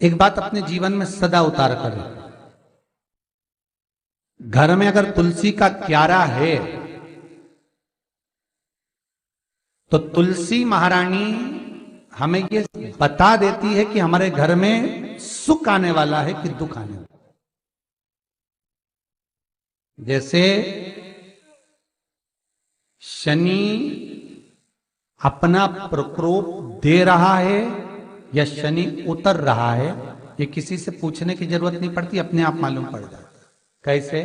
एक बात अपने जीवन में सदा उतार करें। घर में अगर तुलसी का क्यारा है तो तुलसी महारानी हमें ये बता देती है कि हमारे घर में सुख आने वाला है कि दुख आने वाला है। जैसे शनि अपना प्रकोप दे रहा है या शनि उतर रहा है, ये किसी से पूछने की जरूरत नहीं पड़ती, अपने आप मालूम पड़ जाता। कैसे?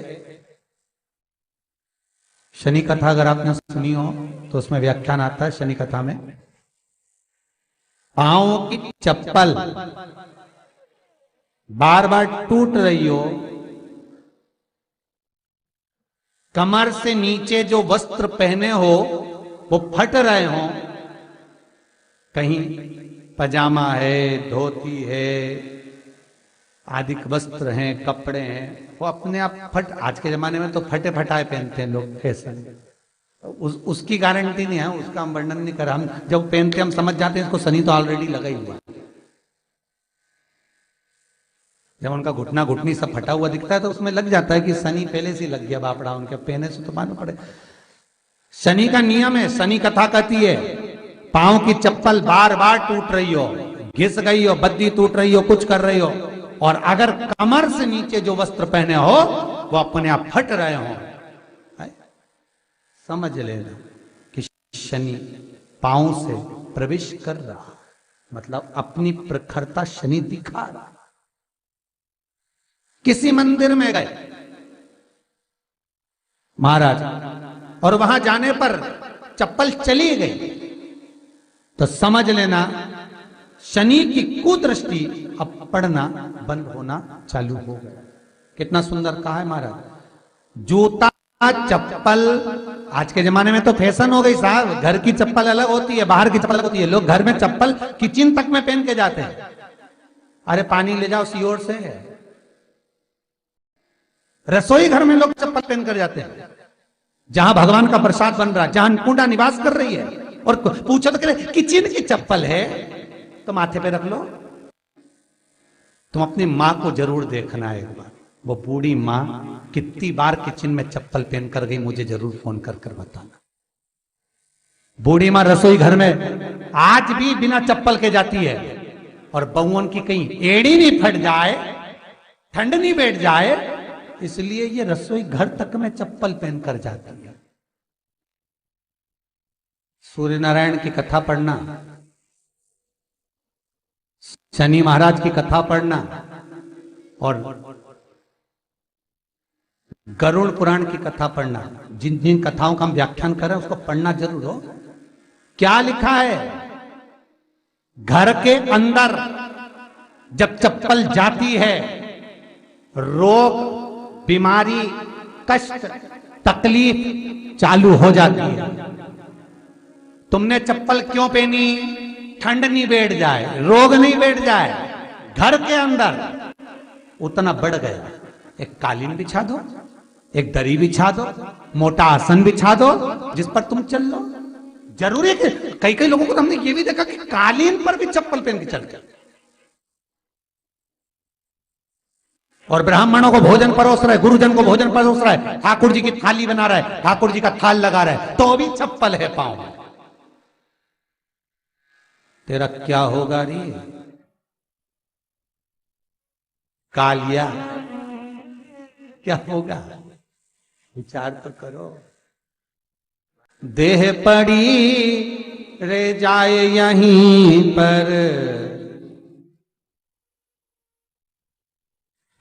शनि कथा अगर आपने सुनी हो तो उसमें व्याख्यान आता है शनि कथा में, पांव की चप्पल बार बार टूट रही हो, कमर से नीचे जो वस्त्र पहने हो वो फट रहे हो, कहीं पजामा है, धोती है, आदि वस्त्र हैं, कपड़े हैं, वो अपने आप फट। आज के जमाने में तो फटे फटाए पहनते हैं लोग, फैशन। उसकी गारंटी नहीं है, उसका हम वर्णन नहीं कर। हम जब पहनते हम समझ जाते हैं इसको शनि तो ऑलरेडी लगा ही हुआ। जब उनका घुटना घुटनी सब फटा हुआ दिखता है तो उसमें लग जाता है कि शनि पहले से लग गया बापड़ा, उनके पहने से तो मालूम पड़े। शनि का नियम है, शनि कथा कहती है पांव की चप्पल बार बार टूट रही हो, घिस गई हो, बद्दी टूट रही हो, कुछ कर रही हो, और अगर कमर से नीचे जो वस्त्र पहने हो वो अपने आप फट रहे हो, समझ लेना कि शनि पांव से प्रवेश कर रहा, मतलब अपनी प्रखरता शनि दिखा रहा। किसी मंदिर में गए महाराज और वहां जाने पर चप्पल चली गई तो समझ लेना शनि की कुदृष्टि अब पड़ना बंद होना चालू हो गया। कितना सुंदर कहा है महाराज। जूता चप्पल आज के जमाने में तो फैशन हो गई साहब, घर की चप्पल अलग होती है, बाहर की चप्पल अलग होती है। लोग घर में चप्पल किचन तक में पहन के जाते हैं। अरे पानी ले जाओ सीओर से। रसोई घर में लोग चप्पल पहन कर जाते हैं, जहां भगवान का प्रसाद बन रहा है, जहां अन्नपूर्णा निवास कर रही है, और पूछो तो करे किचन की चप्पल है तो माथे पे रख लो। तुम अपनी मां को जरूर देखना है एक बार, वो बूढ़ी मां कितनी बार किचन में चप्पल पहन कर गई, मुझे जरूर फोन कर कर बताना। बूढ़ी मां रसोई घर में आज भी बिना चप्पल के जाती है, और बहुओं की कहीं एड़ी नहीं फट जाए, ठंड नहीं बैठ जाए, इसलिए ये रसोई घर तक में चप्पल पहनकर जाती है। सूर्य नारायण की कथा पढ़ना, शनि महाराज की कथा पढ़ना, और गरुड़ पुराण की कथा पढ़ना। जिन जिन कथाओं का हम व्याख्यान कर रहे हैं उसको पढ़ना जरूर हो। क्या लिखा है? घर के अंदर जब चप्पल जाती है, रोग, बीमारी, कष्ट, तकलीफ चालू हो जाती है। तुमने चप्पल क्यों पहनी? ठंड नहीं बैठ जाए, रोग नहीं बैठ जाए। घर के अंदर उतना बढ़ गया, एक कालीन बिछा दो, एक दरी बिछा दो, मोटा आसन बिछा दो, जिस पर तुम चल लो। जरूरी है कि कई कई लोगों को तो हमने ये भी देखा कि कालीन पर भी चप्पल पहन के चलते, और ब्राह्मणों को भोजन परोस रहा है, गुरुजन को भोजन परोस रहा है, ठाकुर जी की थाली बना रहा है, ठाकुर जी का थाल लगा रहा है, तो भी चप्पल है पांव में। तेरा क्या होगा रे कालिया? क्या होगा? विचार तो करो। देह पड़ी रे जाए यहीं पर,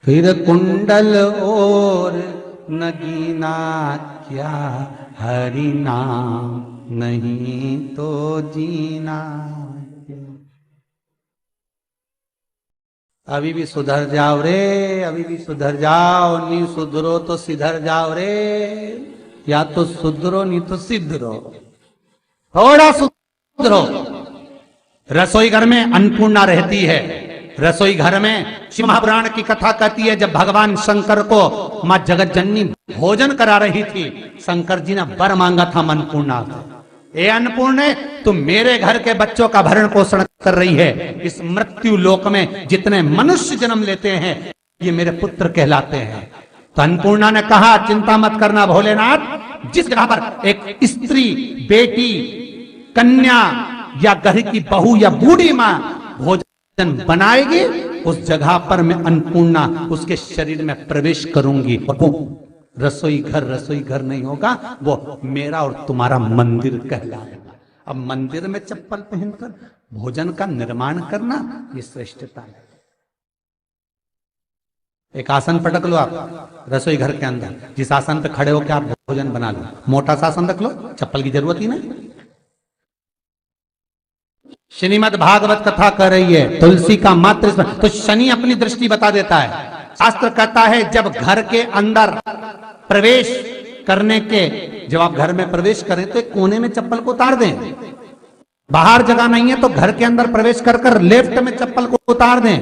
फिर कुंडल और नगीना, क्या हरि नाम नहीं तो जीना। अभी भी सुधर जाओ रे, अभी भी सुधर जाओ, नहीं सुधरो तो सिधर जाओ रे। या तो सुधरो नहीं तो सिधरो, थोड़ा सुधरो। रसोई घर में अन्नपूर्णा रहती है। रसोई घर में शिव महापुराण की कथा कहती है, जब भगवान शंकर को मां जगत जननी भोजन करा रही थी, शंकर जी ने वर मांगा था अन्नपूर्णा, ए अन्नपूर्णे, तुम मेरे घर के बच्चों का भरण पोषण कर रही है। इस मृत्यु लोक में जितने मनुष्य जन्म लेते हैं ये मेरे पुत्र कहलाते हैं। तो अन्नपूर्णा ने कहा, चिंता मत करना भोलेनाथ, जिस जगह पर एक स्त्री, बेटी, कन्या या घर की बहू या बूढ़ी मां भोजन बनाएगी, उस जगह पर मैं अन्नपूर्णा उसके शरीर में प्रवेश करूंगी। और वो रसोई घर नहीं होगा, वो मेरा और तुम्हारा मंदिर कहलाएगा। अब मंदिर में चप्पल पहनकर भोजन का निर्माण करना, ये श्रेष्ठता है। एक आसन पटक लो आप रसोई घर के अंदर, जिस आसन पे खड़े होकर आप भोजन बना लो, मोटा सा आसन रख लो, चप्पल की जरूरत ही नहीं। श्रीमद् भागवत कथा कर रही है, तुलसी का मात्र स्मरण, तो शनि अपनी दृष्टि बता देता है। शास्त्र कहता है जब घर के अंदर प्रवेश करने के, जब आप घर में प्रवेश करें तो एक कोने में चप्पल को उतार दें। बाहर जगह नहीं है तो घर के अंदर प्रवेश कर कर लेफ्ट में चप्पल को उतार दें,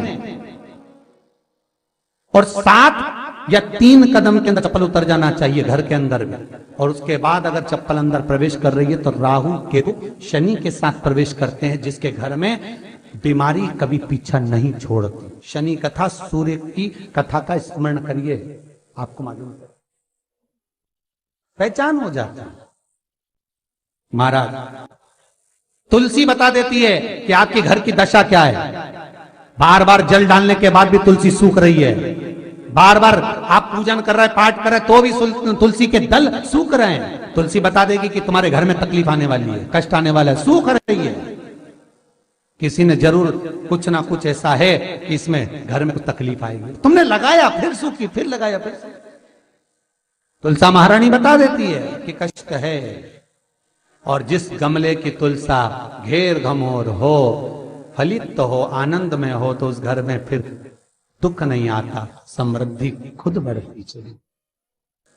और 7 या 3 कदम के अंदर चप्पल उतर जाना चाहिए घर के अंदर भी। और उसके बाद अगर चप्पल अंदर प्रवेश कर रही है तो राहु केतु शनि के साथ प्रवेश करते हैं, जिसके घर में बीमारी कभी पीछा नहीं छोड़ती। शनि कथा, सूर्य की कथा का स्मरण करिए, आपको मालूम है, पहचान हो जाता है। महाराज तुलसी बता देती है कि आपके घर की दशा क्या है। बार बार जल डालने के बाद भी तुलसी सूख रही है, बार बार आप पूजन कर रहे हैं, पाठ कर रहे हैं, तो भी तुलसी के दल सूख रहे हैं। तुलसी बता देगी कि तुम्हारे घर में तकलीफ आने वाली है, कष्ट आने वाला है, सूख रही है। किसी ने जरूर कुछ ना कुछ ऐसा है कि इसमें घर में कुछ तकलीफ आएगी, तुमने लगाया फिर सूखी, फिर लगाया फिर। तुलसा महारानी बता देती है कि कष्ट है। और जिस गमले की तुलसा घेर घमोर हो, फलित तो हो, आनंद में हो, तो उस घर में फिर दुख नहीं आता, समृद्धि खुद बढ़ती चली।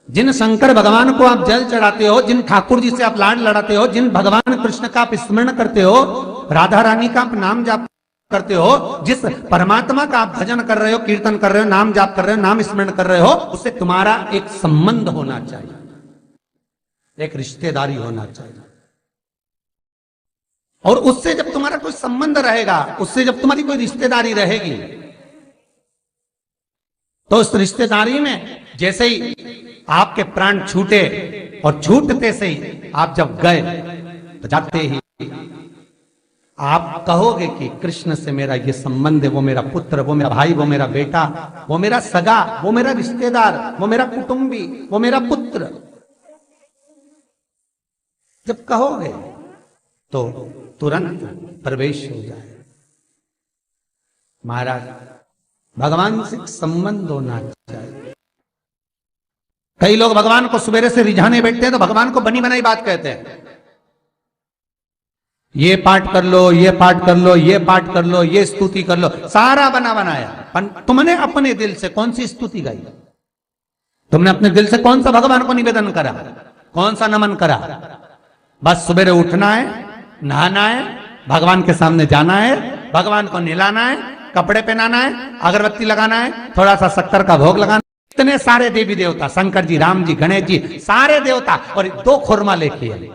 जिन शंकर भगवान को आप जल चढ़ाते हो, जिन ठाकुर जी से आप लाड लड़ाते हो, जिन भगवान कृष्ण का आप स्मरण करते हो, राधा रानी का आप नाम जाप करते हो, जिस परमात्मा का आप भजन कर रहे हो, कीर्तन कर रहे हो, नाम जाप कर रहे हो, नाम स्मरण कर रहे हो, उससे तुम्हारा एक संबंध होना चाहिए, एक रिश्तेदारी होना चाहिए। और उससे जब तुम्हारा कोई संबंध रहेगा, उससे जब तुम्हारी कोई रिश्तेदारी रहेगी, तो उस रिश्तेदारी में जैसे ही आपके प्राण छूटे, और छूटते से ही आप जब गए, तो जाते ही आप कहोगे कि कृष्ण से मेरा ये संबंध है, वो मेरा पुत्र, वो मेरा भाई, वो मेरा बेटा, वो मेरा सगा, वो मेरा रिश्तेदार, वो मेरा कुटुंबी, वो मेरा पुत्र। जब कहोगे तो तुरंत प्रवेश हो जाए। महाराज भगवान से संबंध होना चाहिए। कई लोग भगवान को सवेरे से रिझाने बैठते हैं तो भगवान को बनी बनाई बात कहते हैं, ये पाठ कर लो, ये पाठ कर लो, ये पाठ कर लो, ये स्तुति कर लो, सारा बना बनाया। तुमने अपने दिल से कौन सी स्तुति गाई? तुमने अपने दिल से कौन सा भगवान को निवेदन करा, कौन सा नमन करा? बस सवेरे उठना है, नहाना है, भगवान के सामने जाना है, भगवान को नहलाना है, कपड़े पहनाना है, अगरबत्ती लगाना है, थोड़ा सा शक्कर का भोग लगाना। इतने सारे देवी देवता, शंकर जी, राम जी, गणेश जी, सारे देवता, और 2 खुरमा लेके आए,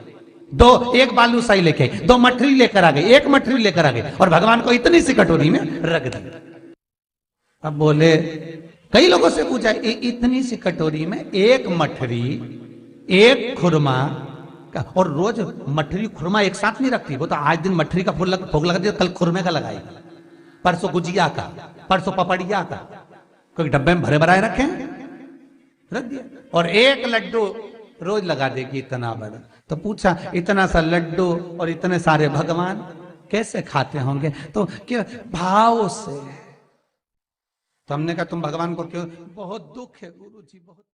1 बालूशाही लेके आई, 2 मठरी लेकर आ गए, 1 मठरी लेकर आ गए, और भगवान को इतनी सी कटोरी में रख दी। अब बोले, कई लोगों से पूछा, इतनी सी कटोरी में 1 मठरी, 1 खुरमा, और रोज मठरी खुरमा एक साथ नहीं रखती। वो तो आज दिन मठरी का भोग लगा दिया, कल खुरमे का लगाएगी, परसों गुजिया का, परसों पपड़िया का, कोई डब्बे में भरे भराए रखे, रख दिया। और 1 लड्डू रोज लगा देगी, इतना बड़ा। तो पूछा, इतना सा लड्डू और इतने सारे भगवान कैसे खाते होंगे? तो क्या भाव से। तो हमने कहा, तुम भगवान को क्यों? बहुत दुख है गुरु जी, बहुत